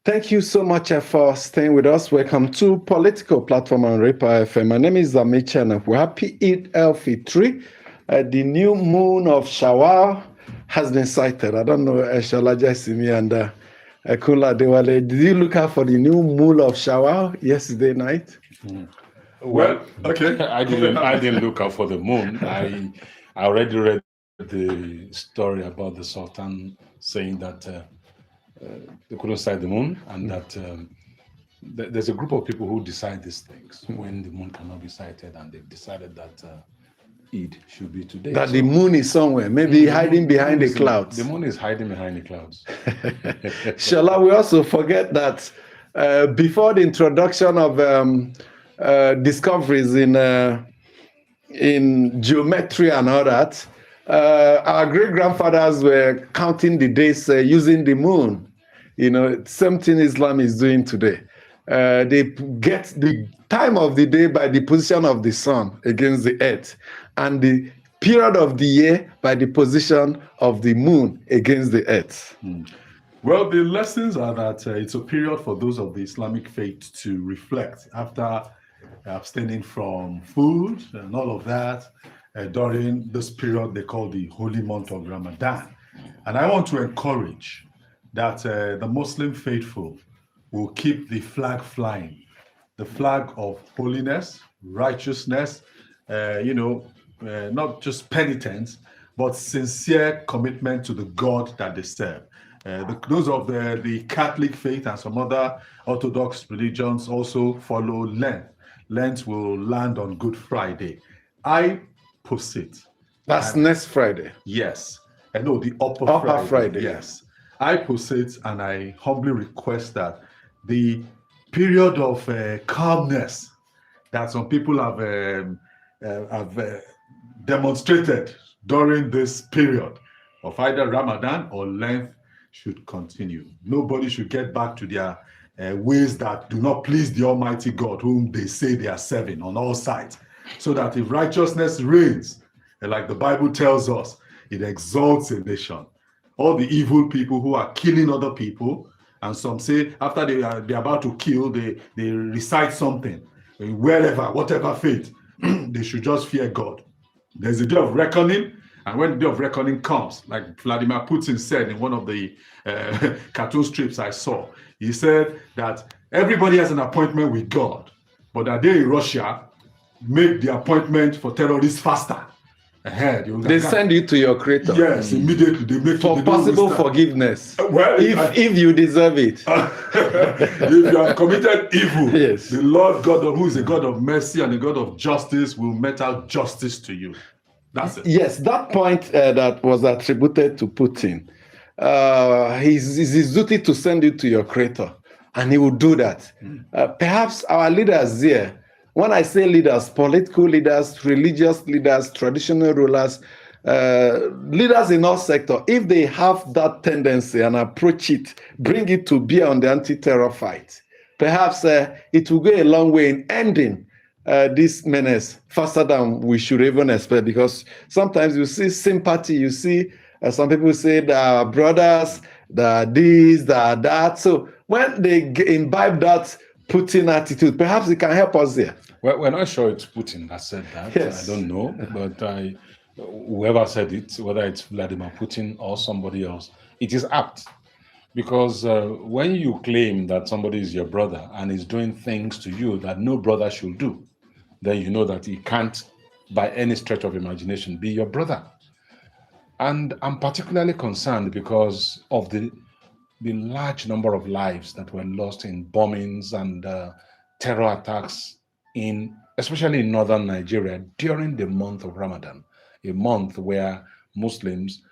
Thank you so much for staying with us. Welcome to Political Platform on Raypower FM. My name is Amicha and we're happy Eid El-Fitri. The new moon of Shawwal has been sighted. I don't know, Shola Jaisimi and Kula Dewale. Did you look out for the new moon of Shawwal yesterday night? Well, okay. I didn't look out for the moon. I already read the story about the Sultan saying that they couldn't sight the moon, and that there's a group of people who decide these things when the moon cannot be sighted, and they've decided that Eid should be today. That the moon is somewhere, maybe hiding behind the clouds. The moon is hiding behind the clouds. Shall we also forget that before the introduction of discoveries in geometry and all that, our great-grandfathers were counting the days using the moon. You know, same thing Islam is doing today. They get the time of the day by the position of the sun against the earth, and the period of the year by the position of the moon against the earth. Well, the lessons are that it's a period for those of the Islamic faith to reflect after abstaining from food and all of that during this period they call the holy month of Ramadan. And I want to encourage that the Muslim faithful will keep the flag flying, the flag of holiness, righteousness, not just penitence, but sincere commitment to the God that they serve. Those of the Catholic faith and some other Orthodox religions also follow Lent. Lent will land on Good Friday. I posit. That's next Friday. Yes. No, the upper Friday. Yes. I posit and I humbly request that the period of calmness that some people have demonstrated during this period of either Ramadan or Lent should continue. Nobody should get back to their ways that do not please the Almighty God, whom they say they are serving on all sides. So that if righteousness reigns, like the Bible tells us, it exalts a nation. All the evil people who are killing other people, and some say after they're about to kill, they recite something, wherever, whatever faith, they should just fear God. There's a day of reckoning, and when the day of reckoning comes, like Vladimir Putin said in one of the cartoon strips I saw, he said that everybody has an appointment with God, but that they in Russia make the appointment for terrorists faster. They send you to your creator. Yes, immediately. They make for possible forgiveness. Well, if you deserve it. If you have committed evil, yes, the Lord God, who is a God of mercy and a God of justice, will mete out justice to you. That's it. Yes, that point that was attributed to Putin. It's his duty to send you to your creator, and he will do that. Perhaps our leaders here, when I say leaders, political leaders, religious leaders, traditional rulers, leaders in all sectors, if they have that tendency and approach it, bring it to bear on the anti-terror fight, perhaps it will go a long way in ending this menace faster than we should even expect, because sometimes you see sympathy, you see some people say the brothers, the this, the that. So when they imbibe that Putin attitude, perhaps it can help us there. Well, we're not sure it's Putin that said that. Yes. I don't know, but whoever said it, whether it's Vladimir Putin or somebody else, it is apt. Because when you claim that somebody is your brother and is doing things to you that no brother should do, then you know that he can't, by any stretch of imagination, be your brother. And I'm particularly concerned because of the large number of lives that were lost in bombings and terror attacks, especially in northern Nigeria during the month of Ramadan, a month where Muslims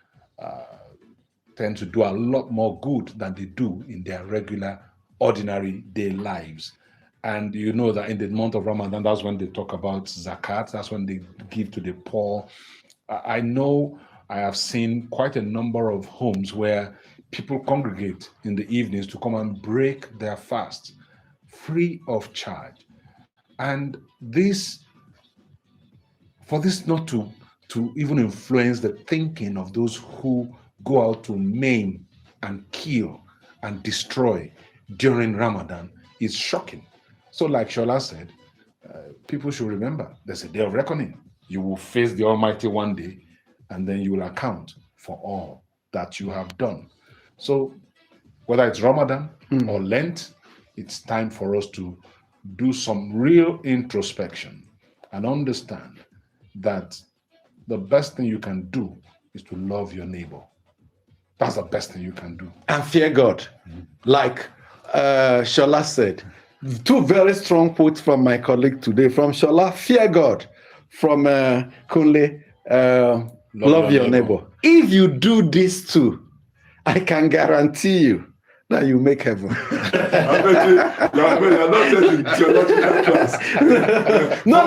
tend to do a lot more good than they do in their regular, ordinary day lives. And you know that in the month of Ramadan, that's when they talk about zakat, that's when they give to the poor. I know I have seen quite a number of homes where people congregate in the evenings to come and break their fast free of charge. And for this not to even influence the thinking of those who go out to maim and kill and destroy during Ramadan is shocking. So, like Shola said, people should remember there's a day of reckoning. You will face the Almighty one day, and then you will account for all that you have done. So, whether it's Ramadan or Lent, it's time for us to do some real introspection and understand that the best thing you can do is to love your neighbor. That's the best thing you can do. And fear God. Like Shola said, two very strong quotes from my colleague today. From Shola, fear God. From Kunle, love your neighbor. If you do these two, I can guarantee you that you make heaven. You're not taking theological class. No.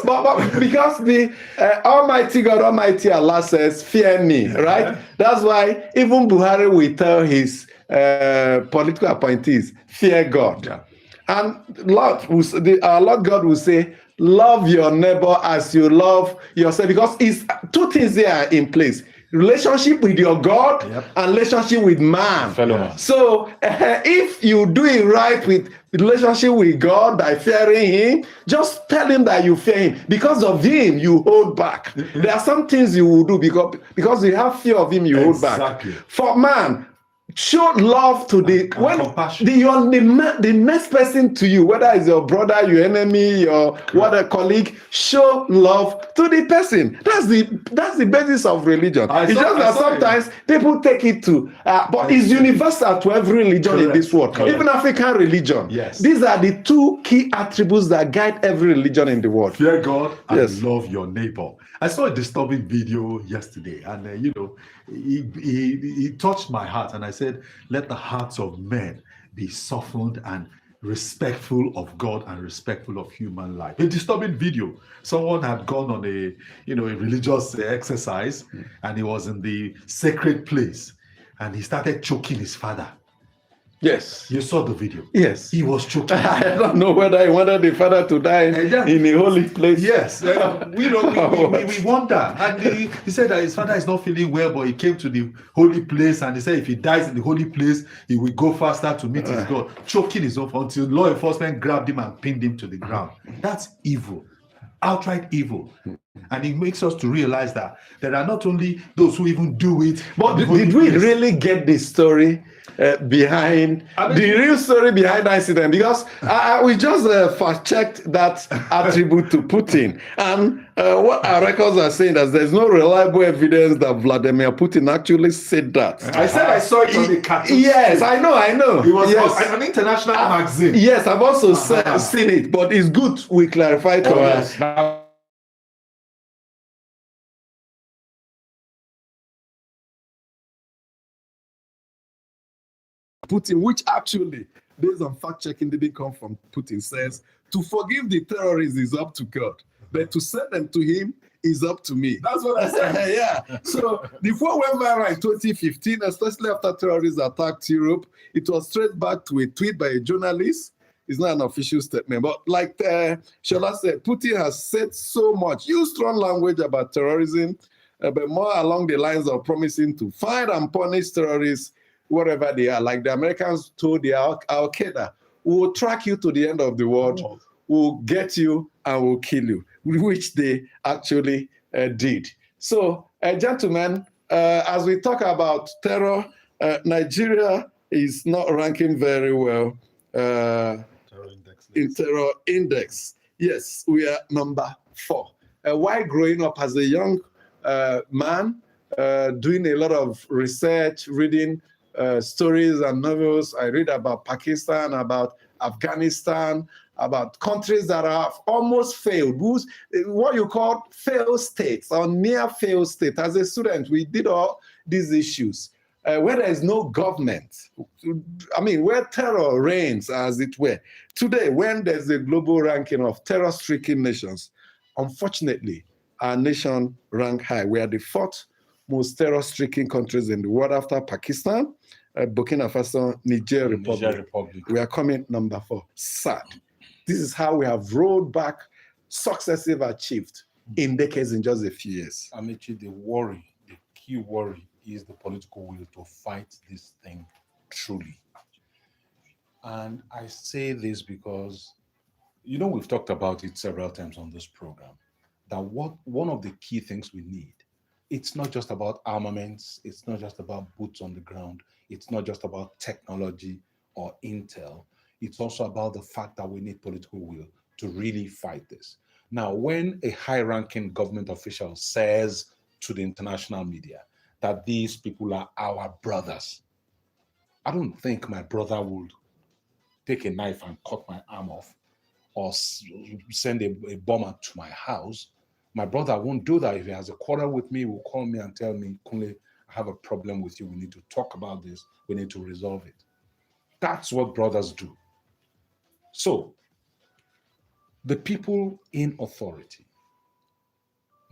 But because the Almighty God, Almighty Allah says, fear me, right? That's why even Buhari will tell his political appointees, fear God. Yeah. And our Lord God will say, love your neighbor as you love yourself. Because it's two things there in place. Relationship with your God and relationship with man. Fellow man. So if you do it right with relationship with God by fearing him, just tell him that you fear him. Because of him, you hold back. There are some things you will do because you have fear of him, you hold back. For man, show love to the next person to you, whether it's your brother, your enemy, your colleague. Show love to the person. That's the basis of religion. It's just that sometimes people take it to, but it's universal to every religion in this world, even African religion. Yes, these are the two key attributes that guide every religion in the world. Fear God and love your neighbor. I saw a disturbing video yesterday, and he touched my heart, and I said, let the hearts of men be softened and respectful of God and respectful of human life. A disturbing video. Someone had gone on a religious exercise, and he was in the sacred place, and he started choking his father. Yes. You saw the video. Yes. He was choking. I don't know whether he wanted the father to die in a holy place. Yes. We wonder. And he said that his father is not feeling well, but he came to the holy place, and he said if he dies in the holy place, he will go faster to meet his God. Choking his own until law enforcement grabbed him and pinned him to the ground. That's evil. Outright evil. And it makes us to realize that there are not only those who even do it, but did we really get the story behind the real story behind that incident? Because we just fact-checked that attribute to Putin, and what our records are saying is there's no reliable evidence that Vladimir Putin actually said that. I said I saw it on the cartoon. Yes, I know. It was an international magazine. Yes, I've also seen it, but it's good we clarify to us. Putin, which actually, based on fact-checking, didn't come from Putin, says, to forgive the terrorists is up to God, but to send them to him is up to me. That's what I said. Yeah. So the phone went viral in 2015, especially after terrorists attacked Europe. It was traced back to a tweet by a journalist. It's not an official statement, but like Shola said, Putin has said so much, used strong language about terrorism, but more along the lines of promising to find and punish terrorists wherever they are. Like the Americans told the Al-Qaeda, we will track you to the end of the world, we'll get you and we'll kill you, which they actually did. So, gentlemen, as we talk about terror, Nigeria is not ranking very well in terror index. Yes, we are number 4. While growing up as a young man, doing a lot of research, reading stories and novels. I read about Pakistan, about Afghanistan, about countries that have almost failed, what you call failed states or near failed state. As a student, we did all these issues where there is no government. I mean, where terror reigns, as it were. Today, when there's a global ranking of terror-stricken nations, unfortunately, our nation ranks high. We are the 4th most terror-stricken countries in the world after Pakistan, Burkina Faso, Niger Republic. We are coming number 4. Sad. This is how we have rolled back successive achieved in decades in just a few years. Amici, the key worry is the political will to fight this thing truly. And I say this because, you know, we've talked about it several times on this program, that one of the key things we need, it's not just about armaments, it's not just about boots on the ground, it's not just about technology or intel, it's also about the fact that we need political will to really fight this. Now, when a high-ranking government official says to the international media that these people are our brothers, I don't think my brother would take a knife and cut my arm off or send a bomber to my house. My brother won't do that. If he has a quarrel with me, he will call me and tell me, Kunle, I have a problem with you. We need to talk about this. We need to resolve it. That's what brothers do. So, the people in authority,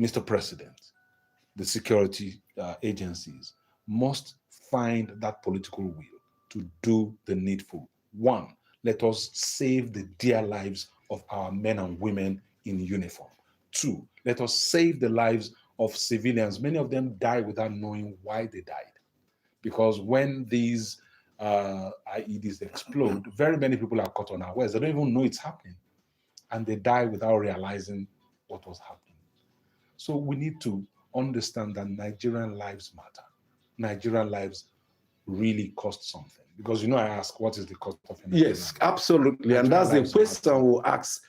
Mr. President, the security agencies must find that political will to do the needful. One, let us save the dear lives of our men and women in uniform. Two, let us save the lives of civilians. Many of them die without knowing why they died. Because when these IEDs explode, very many people are caught unawares. They don't even know it's happening. And they die without realizing what was happening. So we need to understand that Nigerian lives matter. Nigerian lives really cost something. Because, you know, I ask, what is the cost of a Nigerian Yes, absolutely. And that's the question we'll ask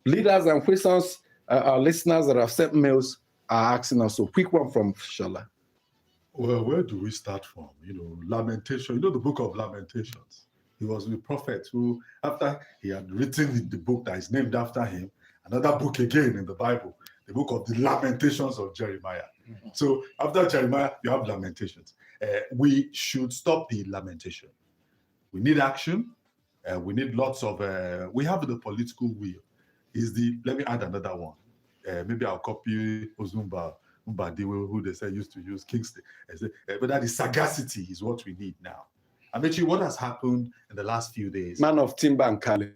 leaders and questions our listeners that have sent mails are asking us. So quick one from Shola. Well, where do we start from? You know, Lamentation, you know, the book of Lamentations. He was the prophet who, after he had written the book that is named after him, another book again in the Bible, the book of the Lamentations of Jeremiah. Mm-hmm. So after Jeremiah, you have Lamentations. We should stop the lamentation. We need action. We need lots of, we have the political will. Let me add another one. Maybe I'll copy Ozumba Mbadiwe, who they say used to use Kingston. But that is sagacity is what we need now. I bet you what has happened in the last few days. Man of timber and Kali.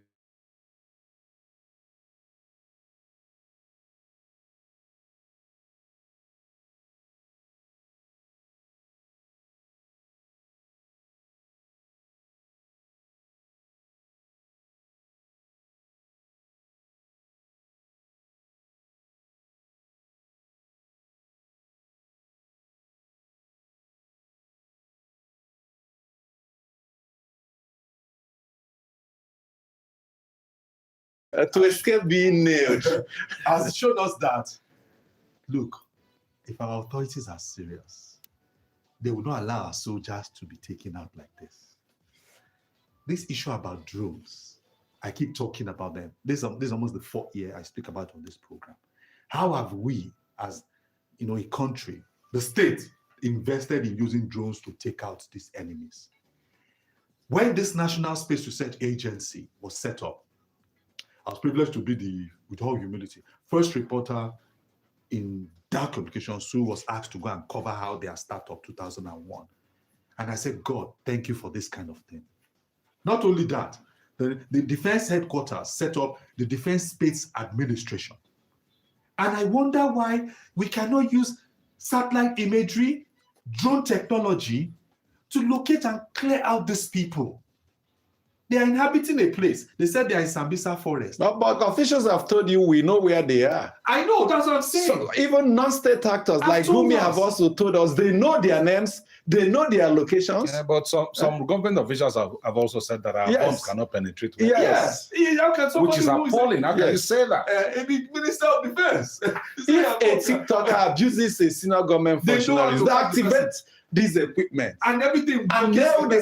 To escape being nailed. Has shown us that, look, if our authorities are serious, they will not allow our soldiers to be taken out like this. This issue about drones, I keep talking about them. This is almost the fourth year I speak about on this program. How have we, as you know, a country, the state, invested in using drones to take out these enemies? When this National Space Research Agency was set up, I was privileged to be with all humility, first reporter in Dark Communications who was asked to go and cover how their startup 2001. And I said, God, thank you for this kind of thing. Not only that, the defense headquarters set up the Defense Space Administration. And I wonder why we cannot use satellite imagery, drone technology to locate and clear out these people. They are inhabiting a place. They said they are in Sambisa Forest. But officials have told you we know where they are. I know, that's what I'm saying. So even non-state actors like Gumi have also told us they know their names, they know their locations. Yeah, but some government officials have also said that our bombs cannot penetrate. Yes. Which is appalling. How can you say that? The Minister of Defense. If a TikToker abuses a senior government functionary, they activate this equipment and everything, and they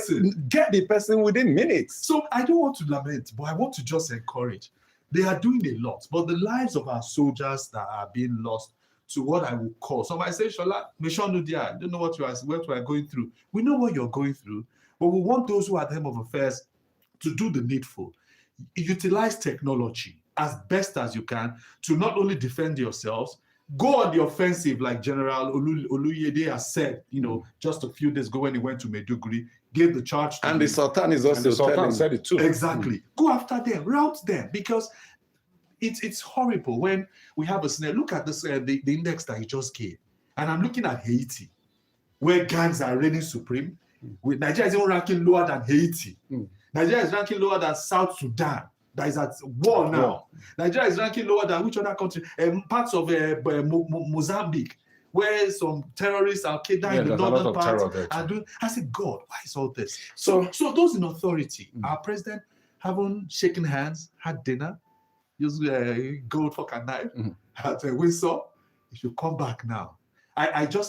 get the person within minutes. So I don't want to lament, but I want to just encourage. They are doing a lot, but the lives of our soldiers that are being lost to what I would call, somebody say, Shola, I don't know what you are going through. We know what you're going through, but we want those who are at the helm of affairs to do the needful. Utilize technology as best as you can to not only defend yourselves, go on the offensive, like General Oluyede has said, you know, just a few days ago when he went to Maiduguri, gave the charge to and the Sultan is also Sultan said it too. Exactly. Go after them, rout them, because it's horrible when we have a scenario. Look at this, the index that he just gave. And I'm looking at Haiti, where gangs are reigning supreme, with Nigeria is even ranking lower than Haiti. Nigeria is ranking lower than South Sudan, that is at war now. Nigeria is ranking lower than which other country? Parts of Mozambique, where some terrorists, Al-Qaeda in the northern part are doing. I said, God, why is all this? So those in authority, our president haven't shaken hands, had dinner, used gold fork and knife at Windsor. He should come back now. I envy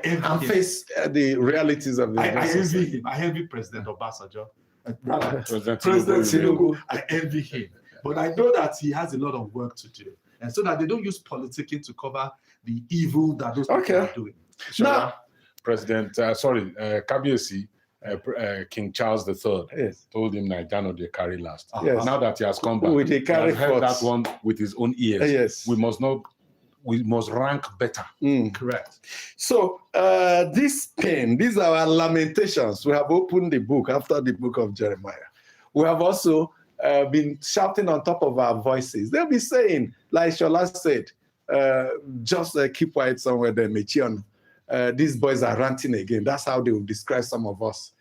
him. And face the realities of the I envy him. I envy President Obasanjo. President Tinubu, I envy him. But I know that he has a lot of work to do. And so that they don't use politicking to cover the evil that those people are doing. Now, President, Kabiyesi, King Charles III told him Nigeria they carry last. Now that he has come back, we carry heard that one with his own ears. We must rank better. Correct. So this pain, these are our lamentations. We have opened the book after the book of Jeremiah. We have also been shouting on top of our voices. They'll be saying, like Shola said, just keep quiet somewhere there, Mechion. These boys are ranting again. That's how they will describe some of us.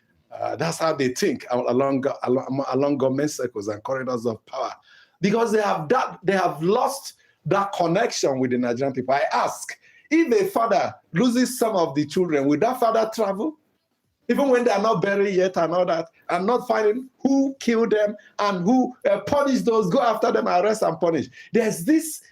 That's how they think along government circles and corridors of power. Because they have lost that connection with the Nigerian people. I ask, if a father loses some of the children, will that father travel? Even when they are not buried yet and all that, and not finding who killed them and who punished those, go after them, arrest and punish. There's this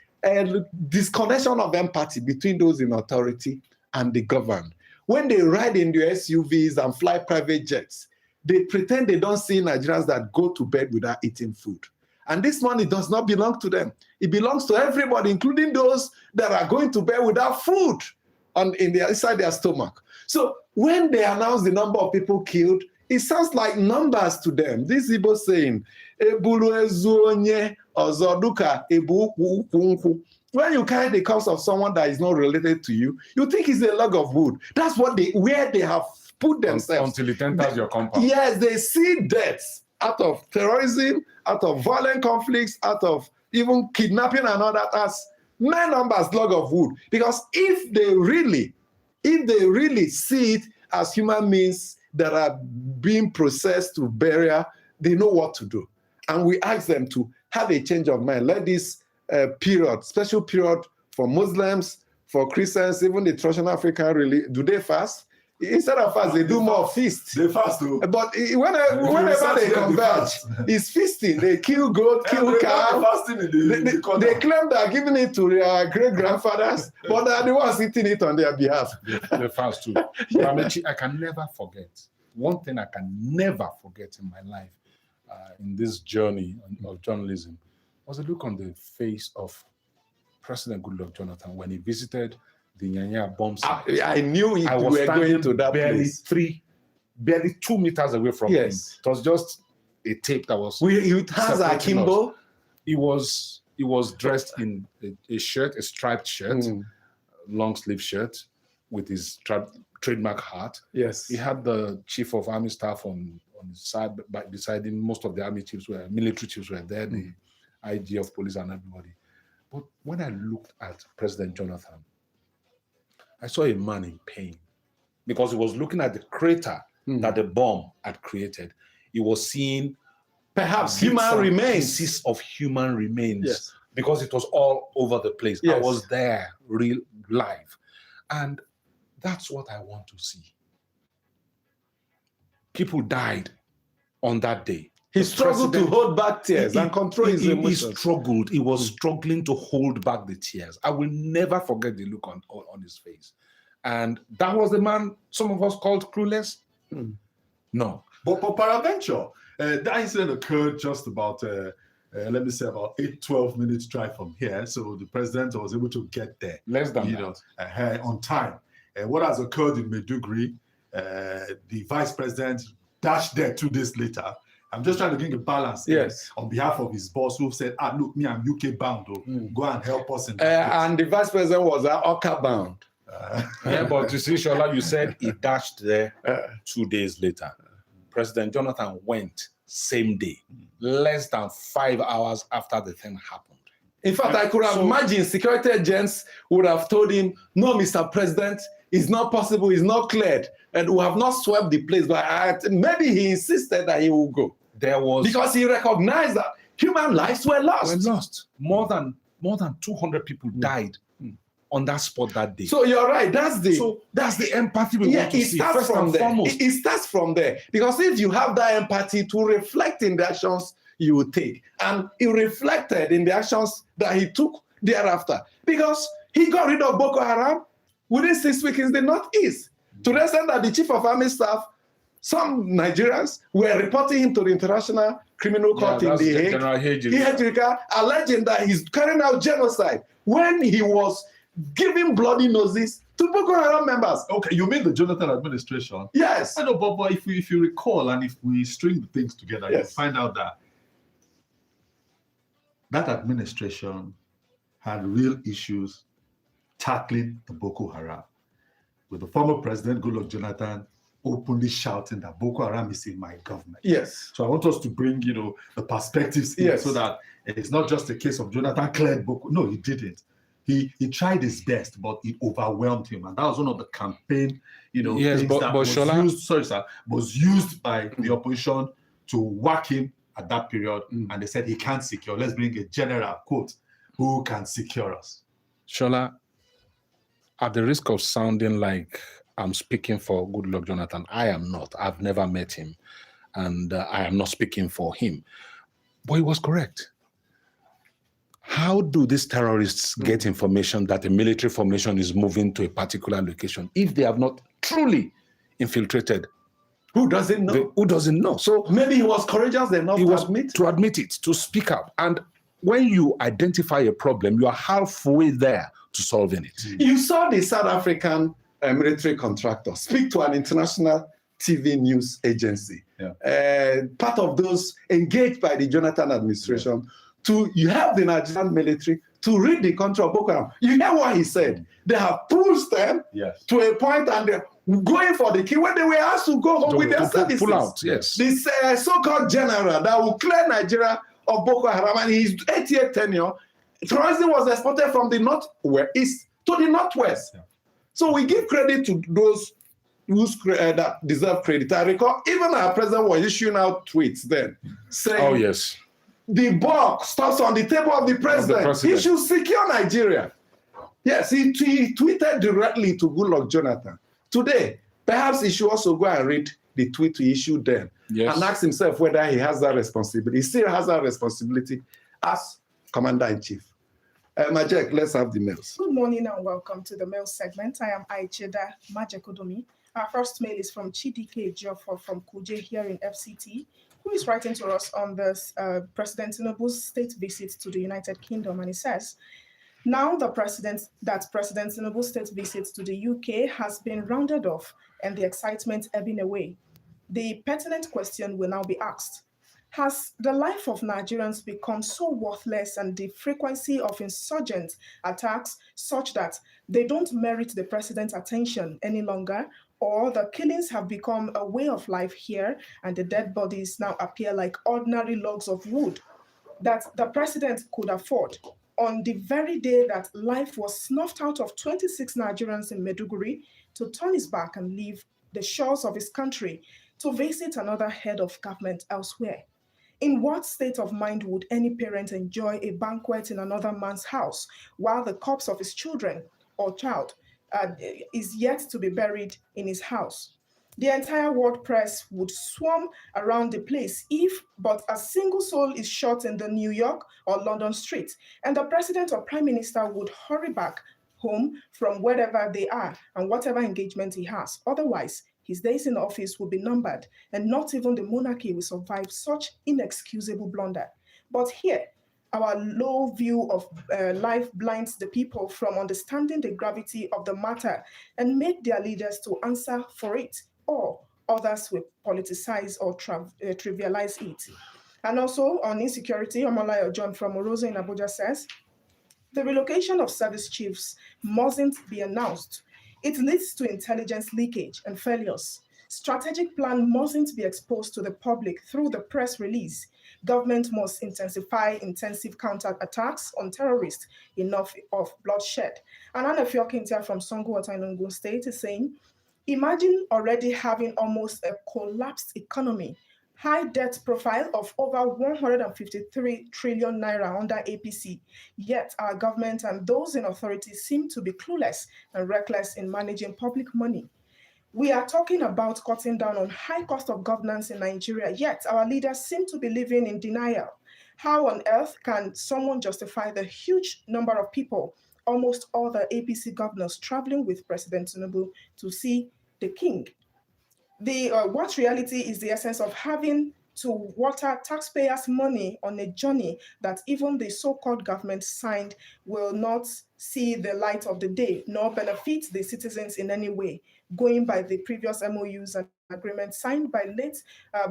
disconnection of empathy between those in authority and the governed. When they ride in their SUVs and fly private jets, they pretend they don't see Nigerians that go to bed without eating food. And this money does not belong to them. It belongs to everybody, including those that are going to bed without food inside their stomach. So when they announce the number of people killed, it sounds like numbers to them. This Igbo saying, when you carry the corpse of someone that is not related to you, you think it's a log of wood. That's where they have put themselves. Until it enters your compound. Yes, they see deaths out of terrorism, out of violent conflicts, out of even kidnapping and all that as mere numbers, log of wood. Because if they really see it as human beings that are being processed to burial, they know what to do. And we ask them to have a change of mind. Let this special period for Muslims, for Christians, even the traditional African religion, do they fast? Instead of fast, they do more feast. They fast too. But whenever they converge, it's feasting. They kill goat, kill cow. They claim they are giving it to their great-grandfathers, but they are the ones eating it on their behalf. They fast too. I can never forget. One thing I can never forget in my life, in this journey of journalism, was a look on the face of President Goodluck Jonathan when he visited the Nyanya bomb site. I knew we were going to that place. Barely 2 meters away from him. It was just a tape that was. It has a Kimbo. He was dressed in a striped shirt, long sleeve shirt, with his trademark hat. Yes. He had the chief of army staff on his side, beside him. Most of the military chiefs were there. The IG of police and everybody. But when I looked at President Jonathan, I saw a man in pain because he was looking at the crater that the bomb had created. He was seeing perhaps human remains. Pieces of human remains because it was all over the place. I was there, real live. And that's what I want to see. People died on that day. He struggled to hold back tears and control his emotions. He struggled. He was struggling to hold back the tears. I will never forget the look on his face. And that was the man some of us called clueless. No. But peradventure, that incident occurred just about, let me say, about 8-12 minutes drive from here. So the president was able to get there. Less than that. On time. What has occurred in Maiduguri, the vice president dashed there 2 days later. I'm just trying to bring a balance on behalf of his boss who said, look, me, I'm UK bound. Go and help us. And the vice president was Oka bound. But you see, Shola, you said he dashed there 2 days later. President Jonathan went same day, less than 5 hours after the thing happened. In fact, I could have imagined security agents would have told him, no, Mr. President, it's not possible, it's not cleared, and we have not swept the place. But maybe he insisted that he will go. there was because he recognized that human lives were lost. More than 200 people died on that spot that day. So you're right. That's the empathy we want to see. Starts First from and there. foremost. It starts from there, because if you have that empathy to reflect in the actions you will take, and he reflected in the actions that he took thereafter, because he got rid of Boko Haram within 6 weeks in the Northeast, to the extent that the chief of army staff, some Nigerians, were reporting him to the International Criminal Court in The Hague. General Hejirika, alleging that he's carrying out genocide when he was giving bloody noses to Boko Haram members. Okay, you mean the Jonathan administration? Yes. I know, but if you recall, and if we string the things together, you find out that that administration had real issues tackling the Boko Haram, with the former president, Goodluck Jonathan, openly shouting that Boko Haram is in my government. Yes. So I want us to bring, the perspectives in, so that it's not just a case of Jonathan cleared Boko. No, he didn't. He tried his best, but it overwhelmed him, and that was one of the campaign, yes, things that was used by the opposition to whack him at that period. And they said he can't secure. Let's bring a general, quote, who can secure us. Shola, at the risk of sounding like I'm speaking for Goodluck Jonathan, I am not. I've never met him, and I am not speaking for him. But he was correct. How do these terrorists get information that a military formation is moving to a particular location if they have not truly infiltrated? Who doesn't know? Who doesn't know? So maybe he was courageous enough to admit it, to speak up. And when you identify a problem, you are halfway there to solving it. You saw the South African military contractor speak to an international TV news agency. Part of those engaged by the Jonathan administration to help the Nigerian military to rid the country of Boko Haram. You hear what he said? They have pushed them to a point, and they're going for the kill when they were asked to go home with their services. Pull out, yes. This so-called general that will clear Nigeria of Boko Haram, and his 8-year tenure, terrorism was exported from the northeast to the northwest. So we give credit to those that deserve credit. I recall even our president was issuing out tweets then saying, "Oh yes, the buck stops on the table of the president. He should secure Nigeria." Yes, he tweeted directly to Goodluck Jonathan. Today, perhaps he should also go and read the tweet he issued then and ask himself whether he has that responsibility. He still has that responsibility as Commander-in-Chief. Majek, let's have the mails. Good morning and welcome to the mail segment. I am Aicheda Majekodomi. Our first mail is from Chidike Jofo from Kuje here in FCT, who is writing to us on this President Tinubu's state visit to the United Kingdom. And he says, now President Tinubu's state visit to the UK has been rounded off and the excitement ebbing away. The pertinent question will now be asked. Has the life of Nigerians become so worthless and the frequency of insurgent attacks such that they don't merit the president's attention any longer, or the killings have become a way of life here and the dead bodies now appear like ordinary logs of wood that the president could afford on the very day that life was snuffed out of 26 Nigerians in Maiduguri to turn his back and leave the shores of his country to visit another head of government elsewhere? In what state of mind would any parent enjoy a banquet in another man's house while the corpse of his children or child is yet to be buried in his house? The entire world press would swarm around the place if but a single soul is shot in the New York or London streets, and the president or prime minister would hurry back home from wherever they are and whatever engagement he has. Otherwise, his days in office will be numbered, and not even the monarchy will survive such inexcusable blunder. But here, our low view of life blinds the people from understanding the gravity of the matter and make their leaders to answer for it, or others will politicize or trivialize it. And also on insecurity, Omalayo John from Orozo in Abuja says, the relocation of service chiefs mustn't be announced. It leads to intelligence leakage and failures. Strategic plan mustn't be exposed to the public through the press release. Government must intensify intensive counterattacks on terrorists. Enough of bloodshed. And Anna Fiokintia from Songwater in Ogun State is saying, imagine already having almost a collapsed economy, high debt profile of over 153 trillion naira under APC. Yet our government and those in authority seem to be clueless and reckless in managing public money. We are talking about cutting down on high cost of governance in Nigeria, yet our leaders seem to be living in denial. How on earth can someone justify the huge number of people, almost all the APC governors, traveling with President Tinubu to see the king? What reality is the essence of having to water taxpayers' money on a journey that even the so-called government signed will not see the light of the day, nor benefit the citizens in any way, going by the previous MOUs and agreements signed by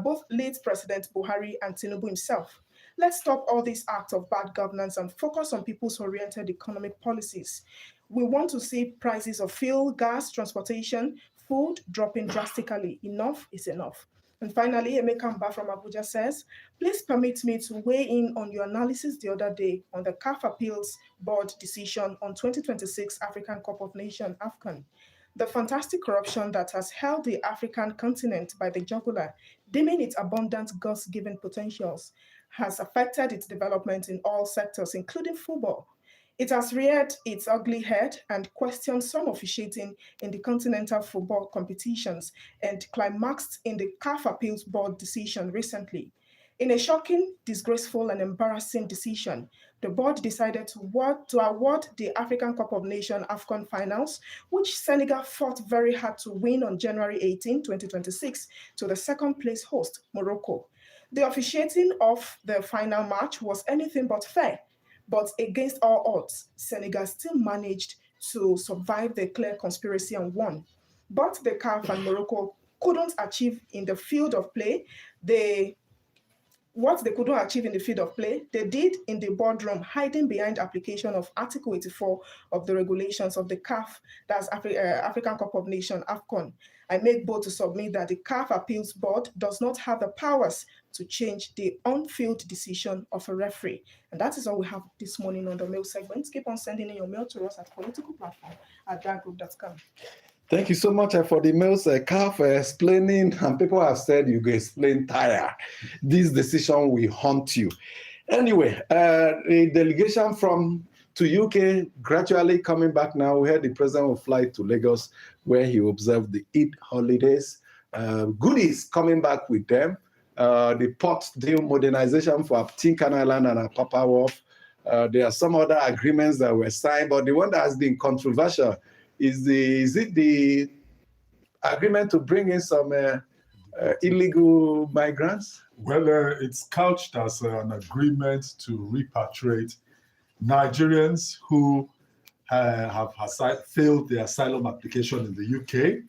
both late President Buhari and Tinubu himself. Let's stop all these acts of bad governance and focus on people's oriented economic policies. We want to see prices of fuel, gas, transportation, food dropping drastically. Enough is enough. And finally, Emeka Mba from Abuja says, please permit me to weigh in on your analysis the other day on the CAF Appeals Board decision on 2026 African Cup of Nations, AFCON. The fantastic corruption that has held the African continent by the jugular, dimming its abundant God-given potentials, has affected its development in all sectors, including football. It has reared its ugly head and questioned some officiating in the continental football competitions and climaxed in the CAF Appeals Board decision recently. In a shocking, disgraceful, and embarrassing decision, the board decided to award the African Cup of Nations AFCON finals, which Senegal fought very hard to win on January 18, 2026, to the second-place host, Morocco. The officiating of the final match was anything but fair, but against all odds, Senegal still managed to survive the clear conspiracy and won. But the CAF and Morocco couldn't achieve in the field of play. What they couldn't achieve in the field of play, they did in the boardroom, hiding behind application of Article 84 of the regulations of the CAF, that's African Cup of Nations, AFCON. I make bold to submit that the CAF Appeals Board does not have the powers to change the on-field decision of a referee. And that is all we have this morning on the mail segment. Keep on sending in your mail to us at politicalplatform@darkgroup.com. Thank you so much for the mails, Carl, for explaining. And people have said you can explain tire. This decision will haunt you. Anyway, the delegation to UK gradually coming back now. We heard the president will fly to Lagos, where he observed the Eid holidays. Goodies coming back with them. The port deal modernization for Tinkan Island and Apapa Wharf. There are some other agreements that were signed, but the one that has been controversial is it the agreement to bring in some illegal migrants? Well, it's couched as an agreement to repatriate Nigerians who have failed their asylum application in the UK.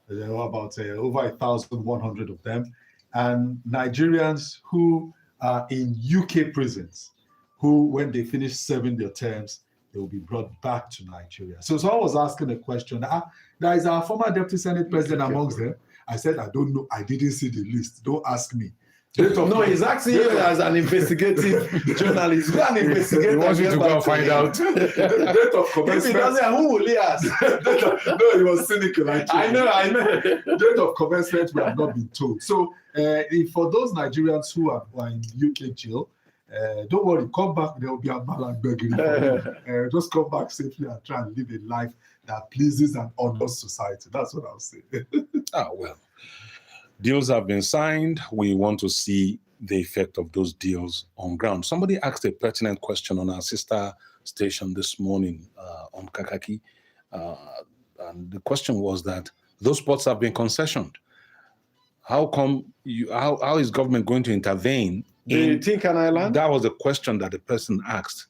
There are about over 1,100 of them. And Nigerians who are in UK prisons, who, when they finish serving their terms, they will be brought back to Nigeria. So I was asking a question. There is our former Deputy Senate President amongst them. I said, I don't know. I didn't see the list. Don't ask me. No, he's asking you as an investigative journalist. You're an investigator. He wants you to go and find out. Date of commencement. If he doesn't, who will he ask? No, he was cynical. I know. Date of commencement, we have not been told. So for those Nigerians who are in UK jail, don't worry, come back. There will be a man begging for you. Just come back safely and try and live a life that pleases and honors society. That's what I'll say. Well, deals have been signed. We want to see the effect of those deals on ground. Somebody asked a pertinent question on our sister station this morning on Kakaki. And the question was that those ports have been concessioned. How come how is government going to intervene? Do you think an island? That was the question that the person asked.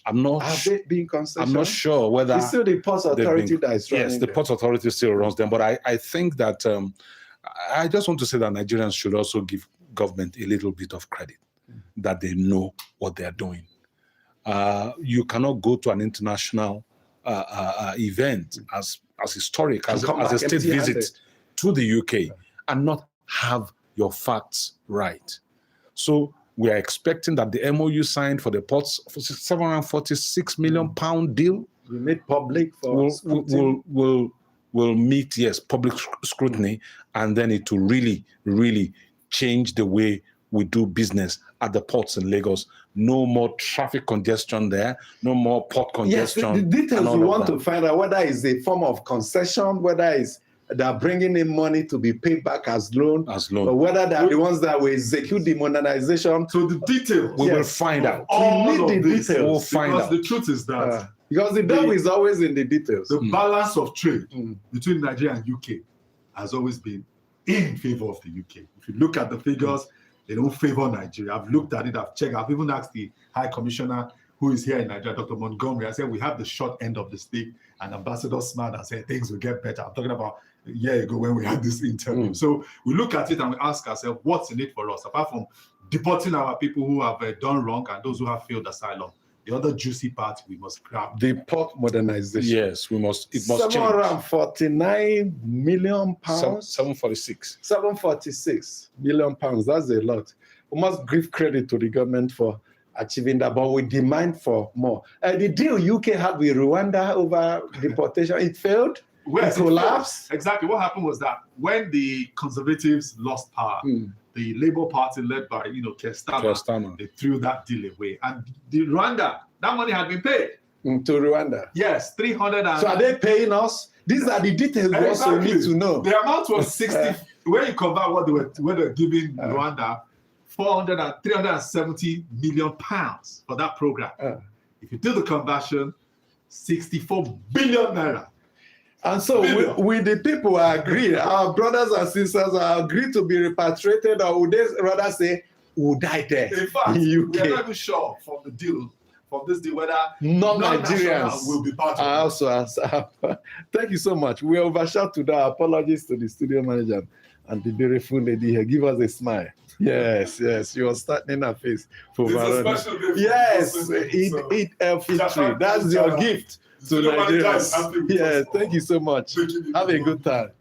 I'm not. Have they been concessioned? I'm not sure whether it's still the Ports Authority that is running. Yes, the Ports Authority still runs them. But I think that I just want to say that Nigerians should also give government a little bit of credit that they know what they are doing. You cannot go to an international event as historic as a state visit to the UK and not have your facts right. So we are expecting that the MOU signed for the ports for £746 million deal we made public for will meet public scrutiny, and then it will really change the way we do business at the ports in Lagos. No more traffic congestion there, no more port Yes, congestion. the details and all we of want that. to find out, whether it's a form of concession, whether it's they're bringing in money to be paid back as loan, or whether they're the ones that will execute the modernization. So the details. We will find out. All We need of the this, details. We'll find because out. the truth is that Because the devil is always in the details. the balance of trade between Nigeria and UK has always been in favor of the UK. If you look at the figures, they don't favor Nigeria. I've looked at it, I've checked, I've even asked the High Commissioner who is here in Nigeria, Dr. Montgomery. I said, we have the short end of the stick, and Ambassador smiled and said, things will get better. I'm talking about a year ago when we had this interview. So we look at it and we ask ourselves, what's in it for us? Apart from deporting our people who have done wrong and those who have failed asylum, the other juicy part we must grab. The port modernization. Yes, we must. It must change. 749 million pounds. 746. 746 million pounds. That's a lot. We must give credit to the government for achieving that, but we demand for more. The deal UK had with Rwanda over deportation, it failed. It collapsed. Exactly. What happened was that when the Conservatives lost power, the Labour Party led by Keir Starmer, they threw that deal away. And the Rwanda, that money had been paid. To Rwanda. Yes, 300. So are they paying us? These are the details we also need to know. The amount was 60. When you convert what they were giving Rwanda, 370 million pounds for that program. If you do the conversion, 64 billion naira. And so we the people are agreed, our brothers and sisters are agreed to be repatriated, or would they rather say, we'll die there? In fact, we are not even sure from this deal, whether non-Nigerians will be part of it. Also, thank you so much. We overshot today. Apologies to the studio manager and the beautiful lady here. Give us a smile. Yes, you are starting her face for It's a special gift. Yes, eat healthy tree. That's your gift to Nigerians. Yeah, thank you so much. Have a good time.